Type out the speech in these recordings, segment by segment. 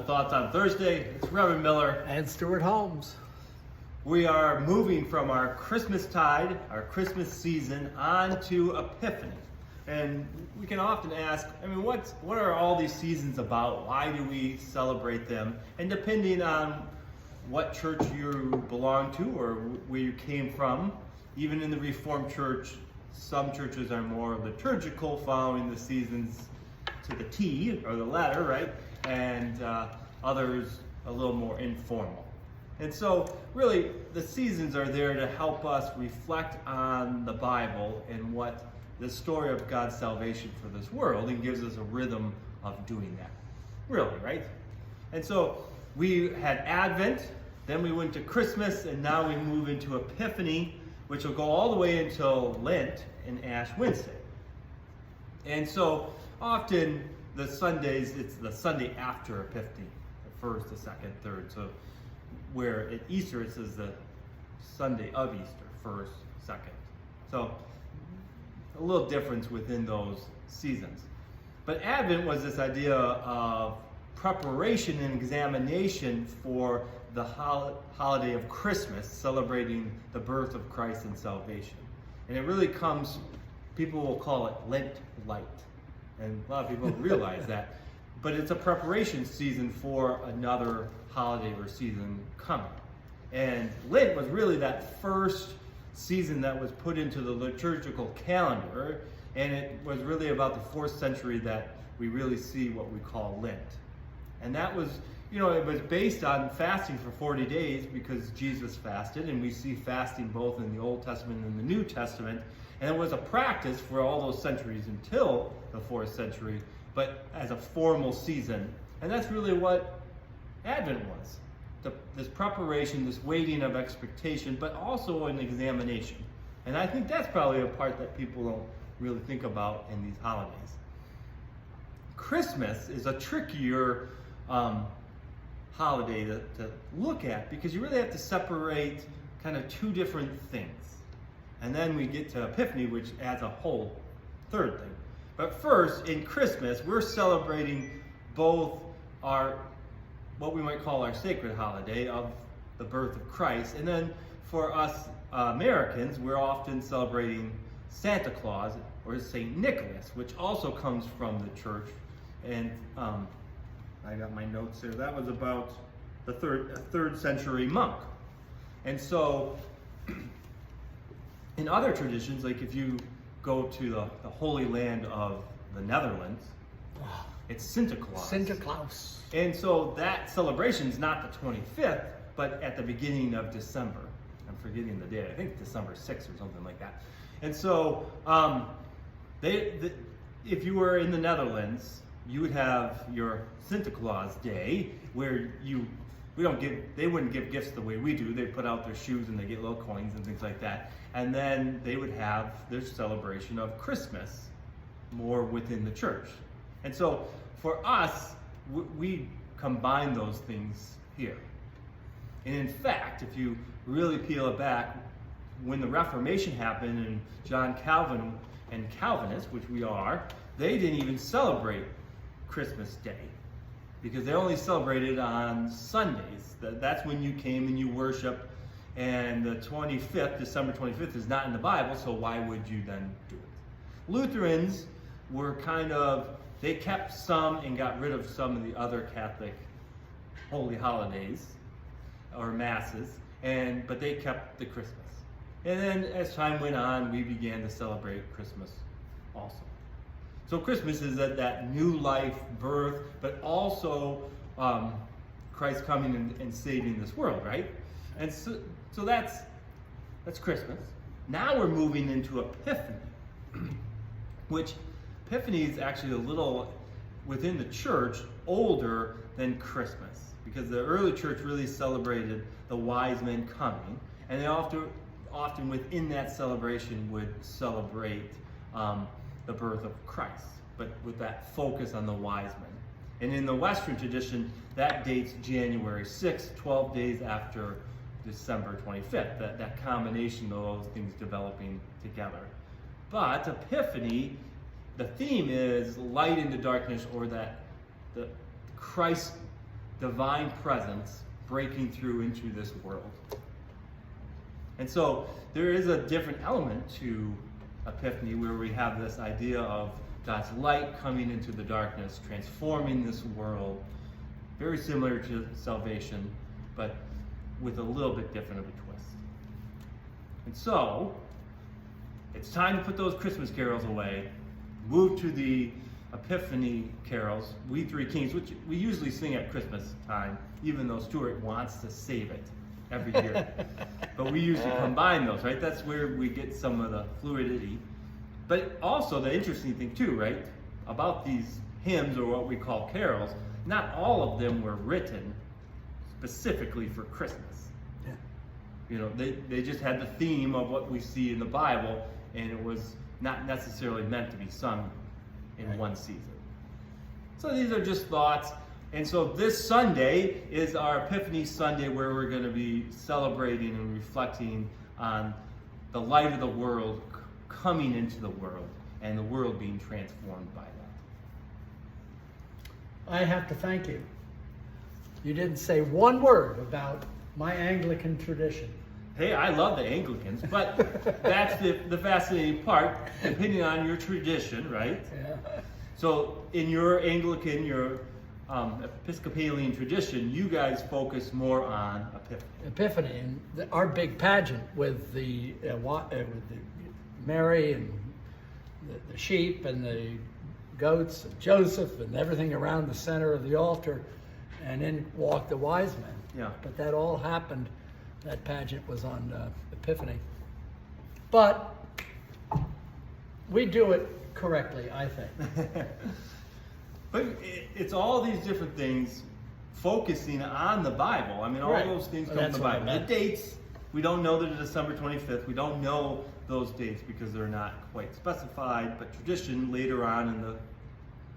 Thoughts on Thursday. It's Reverend Miller. And Stuart Holmes. We are moving from our Christmastide, our Christmas season, on to Epiphany. And we can often ask, what are all these seasons about? Why do we celebrate them? And depending on what church you belong to or where you came from, even in the Reformed Church, some churches are more liturgical, following the seasons to the T, or the letter, right? And others a little more informal. And so really the seasons are there to help us reflect on the Bible and what the story of God's salvation for this world, and gives us a rhythm of doing that. Really, right? And so we had Advent, then we went to Christmas, and now we move into Epiphany, which will go all the way until Lent and Ash Wednesday. And so often the Sundays, it's the Sunday after Epiphany, the first, the second, third. So where at Easter it says the Sunday of Easter, first, second. So a little difference within those seasons. But Advent was this idea of preparation and examination for the holiday of Christmas, celebrating the birth of Christ and salvation. And it really comes, people will call it Lent Light. And a lot of people don't realize that. But it's a preparation season for another holiday or season coming. And Lent was really that first season that was put into the liturgical calendar. And it was really about the 4th century that we really see what we call Lent. And that was, it was based on fasting for 40 days because Jesus fasted. And we see fasting both in the Old Testament and the New Testament. And it was a practice for all those centuries until the 4th century, but as a formal season. And that's really what Advent was. This preparation, this waiting of expectation, but also an examination. And I think that's probably a part that people don't really think about in these holidays. Christmas is a trickier holiday to look at because you really have to separate kind of two different things. And then we get to Epiphany, which adds a whole third thing. But first, in Christmas, we're celebrating both what we might call our sacred holiday of the birth of Christ. And then for us Americans, we're often celebrating Santa Claus or St. Nicholas, which also comes from the church. And I got my notes here. That was about the third century monk. And so in other traditions, like if you go to the Holy Land of the Netherlands, it's Sinterklaas. Sinterklaas. And so that celebration is not the 25th, but at the beginning of December. I'm forgetting the date. I think December 6th or something like that. And so if you were in the Netherlands, you would have your Sinterklaas Day, where they wouldn't give gifts the way we do. They put out their shoes and they get little coins and things like that. And then they would have their celebration of Christmas more within the church. And so for us, we combine those things here. And in fact, if you really peel it back, when the Reformation happened and John Calvin and Calvinists, which we are, they didn't even celebrate Christmas Day because they only celebrated on Sundays. That's when you came and you worshiped. And the 25th, December 25th, is not in the Bible, so why would you then do it? Lutherans were they kept some and got rid of some of the other Catholic holy holidays or masses, but they kept the Christmas. And then as time went on, we began to celebrate Christmas also. So Christmas is that new life birth, but also Christ coming and saving this world, right? And so that's Christmas. Now we're moving into Epiphany, which Epiphany is actually a little, within the church, older than Christmas. Because the early church really celebrated the wise men coming. And they often within that celebration would celebrate the birth of Christ, but with that focus on the wise men. And in the Western tradition, that dates January 6th, 12 days after December 25th, that combination of those things developing together. But Epiphany, the theme is light into darkness, or that the Christ divine presence breaking through into this world. And so there is a different element to Epiphany where we have this idea of God's light coming into the darkness, transforming this world, very similar to salvation, but with a little bit different of a twist. And so, it's time to put those Christmas carols away, move to the Epiphany carols, We Three Kings, which we usually sing at Christmas time, even though Stuart wants to save it every year. But we usually combine those, right? That's where we get some of the fluidity. But also the interesting thing too, right, about these hymns, or what we call carols, not all of them were written specifically for Christmas. Yeah. You know, they just had the theme of what we see in the Bible, and it was not necessarily meant to be sung in one season. So these are just thoughts. And so this Sunday is our Epiphany Sunday, where we're going to be celebrating and reflecting on the light of the world coming into the world and the world being transformed by that. I have to thank you. You didn't say one word about my Anglican tradition. Hey, I love the Anglicans, but that's the fascinating part, depending on your tradition, right? Yeah. So in your Anglican, your Episcopalian tradition, you guys focus more on Epiphany, and our big pageant with the Mary and the sheep and the goats and Joseph and everything around the center of the altar, and in walked the wise men. Yeah. But that all happened. That pageant was on Epiphany. But we do it correctly, I think. But it's all these different things focusing on the Bible. I mean, all Right. those things come That's from the what I Bible. The meant. dates, we don't know that it's December 25th. We don't know those dates because they're not quite specified. But tradition, later on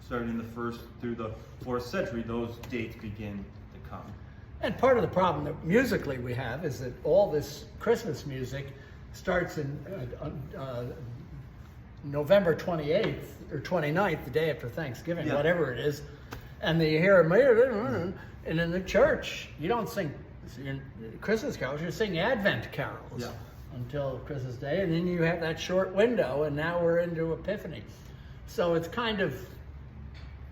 starting in the 1st through the 4th century, those dates begin to come. And part of the problem that musically we have is that all this Christmas music starts in November 28th or 29th, the day after Thanksgiving, Yeah. whatever it is, and you hear and in the church you don't sing Christmas carols, you sing Advent carols Yeah. until Christmas Day, and then you have that short window, and now we're into Epiphany. So it's kind of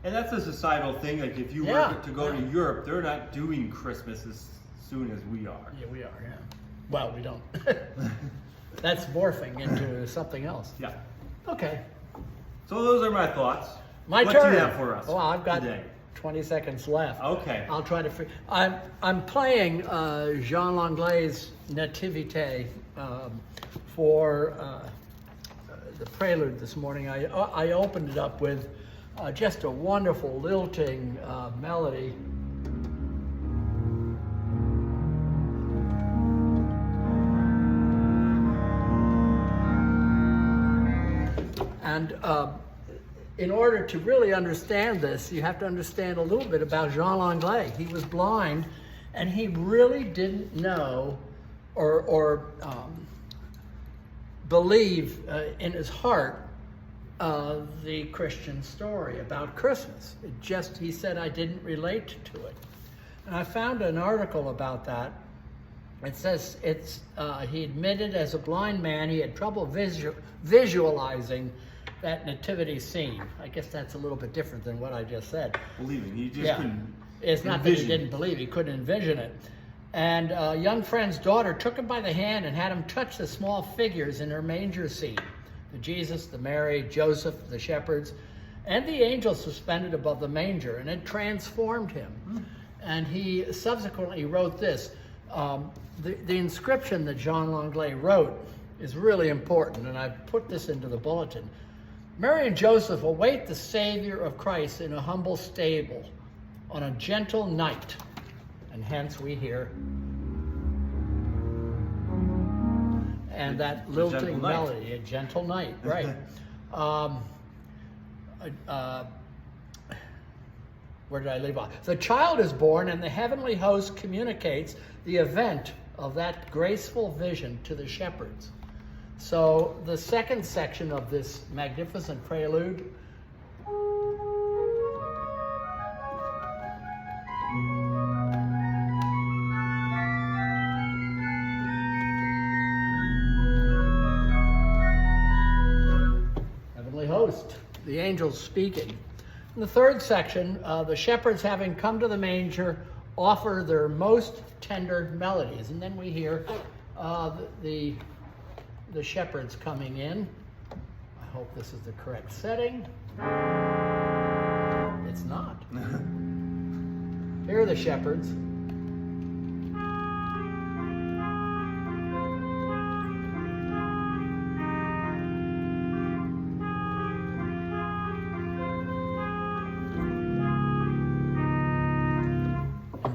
And that's a societal thing. Like if you Yeah. were to go to Europe, they're not doing Christmas as soon as we are. yeah, we are, yeah. Well, we don't. That's morphing into something else. Yeah. Okay. So those are my thoughts. My what turn. do you have for us? Well, I've got today? 20 seconds left. Okay. I'll try to. I'm playing Jean Langlay's Nativité for the prelude this morning. I opened it up with just a wonderful lilting melody. And in order to really understand this, you have to understand a little bit about Jean Langlais. He was blind, and he really didn't know or believe in his heart the Christian story about Christmas. He said, I didn't relate to it. And I found an article about that. It says he admitted as a blind man he had trouble visualizing that nativity scene. I guess that's a little bit different than what I just said. Believing. You just couldn't It's not that he envision. didn't believe, he couldn't envision it. And a young friend's daughter took him by the hand and had him touch the small figures in her manger scene. The Jesus, the Mary, Joseph, the shepherds, and the angel suspended above the manger, and it transformed him. And he subsequently wrote this. The inscription that Jean Langlais wrote is really important, and I put this into the bulletin. Mary and Joseph await the Savior of Christ in a humble stable on a gentle night, and hence we hear. And that lilting melody, a gentle night, right. Where did I leave off? The child is born, and the heavenly host communicates the event of that graceful vision to the shepherds. So the second section of this magnificent prelude host, the angels speaking. In the third section, the shepherds, having come to the manger, offer their most tender melodies. And then we hear the shepherds coming in. I hope this is the correct setting. It's not. Here are the shepherds.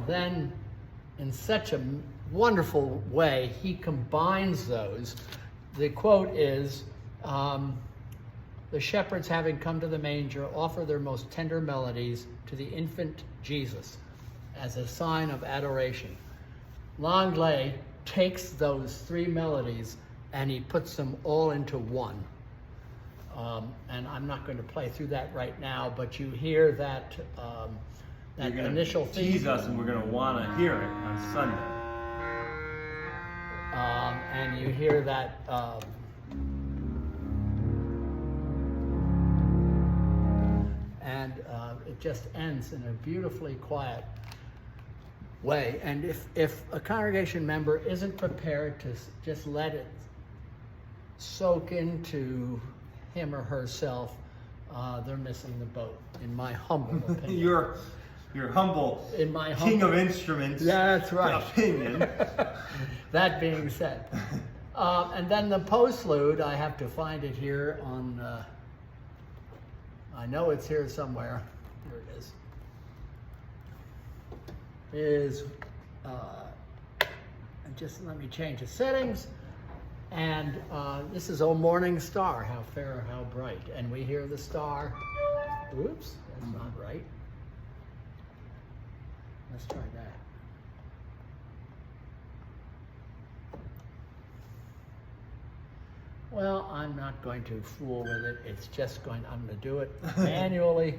Then, in such a wonderful way, he combines those. The quote is, the shepherds, having come to the manger, offer their most tender melodies to the infant Jesus as a sign of adoration. Langley takes those three melodies and he puts them all into one. And I'm not going to play through that right now, but you hear that that initial theme. Tease us, and we're going to want to hear it on Sunday. And you hear that it just ends in a beautifully quiet way. And if a congregation member isn't prepared to just let it soak into him or herself, they're missing the boat, in my humble opinion. Your humble In my king of instruments. Yeah, that's right. Opinion. That being said, and then the postlude, I have to find it here on. I know it's here somewhere. Here it is. Just let me change the settings. And this is O Morning Star, how fair, how bright. And we hear the star. Oops, that's not right. Let's try that. Well, I'm not going to fool with it. It's just I'm going to do it manually.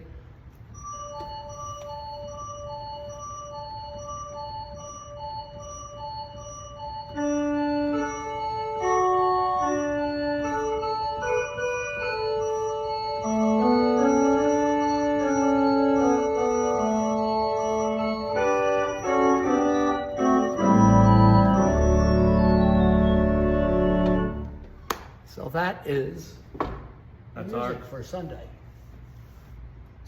So that is That's music our for Sunday.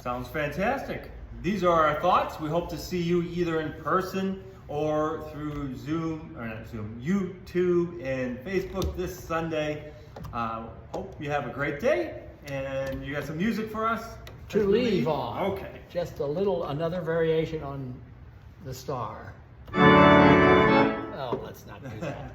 Sounds fantastic. These are our thoughts. We hope to see you either in person or through Zoom, or not Zoom, YouTube and Facebook this Sunday. Hope you have a great day, and you got some music for us To leave on. Okay. Just another variation on the star. Oh, let's not do that.